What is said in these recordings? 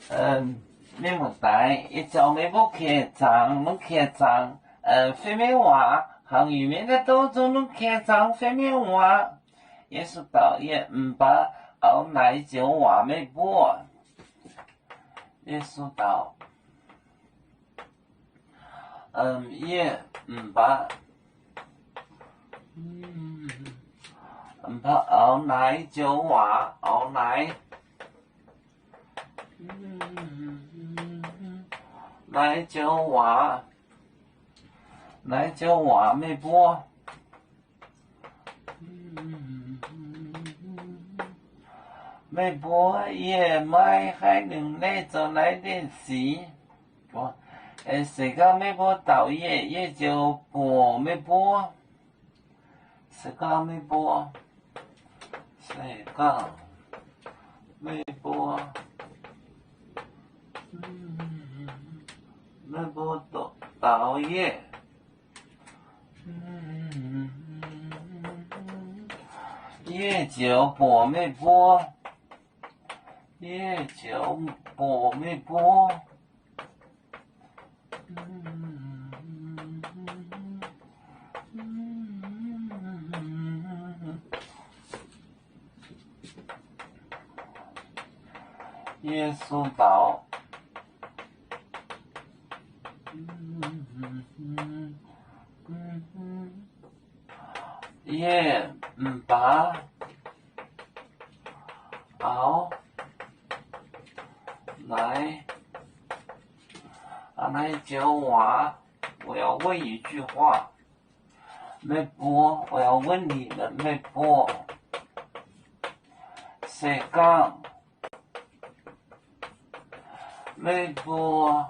你们大一早没不开张，能开张，飞面话，行语面的当中能开张飞面话，也是导演把熬奶酒话没播，也是导，也把，把熬奶酒话熬奶。奶酒话没播，没播也买还能来着来练习，谁讲没播导演也就播没播，谁讲没播，谁讲没播。没播导演，也就播没播，也就播没播，耶稣导。也把熬来酒话，我要问一句话，没播，我要问你们没播，谁讲没播？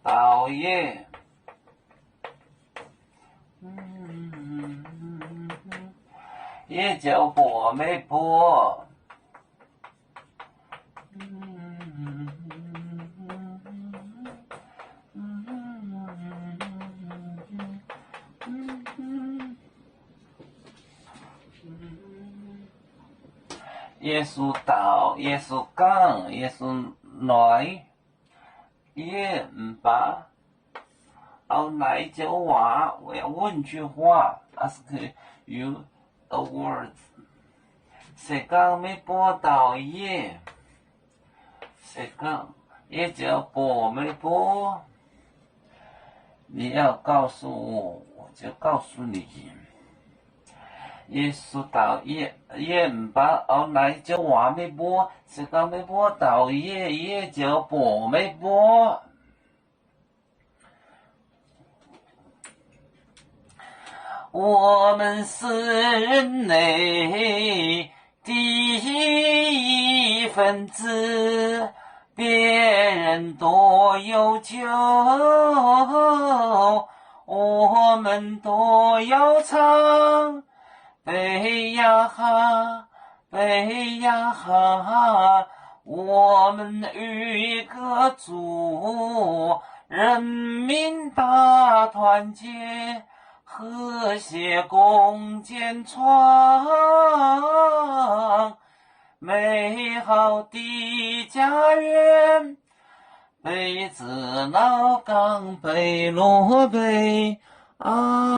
导演。也就播没播，耶稣道，耶稣讲，耶稣来，也把เอา奶酒话，我要问句话 ，ask you a word。谁讲没播导演？谁讲也就播没播？你要告诉我，我就告诉你。耶稣导演也把เอา奶酒话没播，谁讲没播导演也就播没播？我们是人类第一分子，别人多有酒，我们都要唱。北呀哈，北呀哈，我们与歌主，人民大团结。和谐共建创美好的家园，北子老港北罗北啊。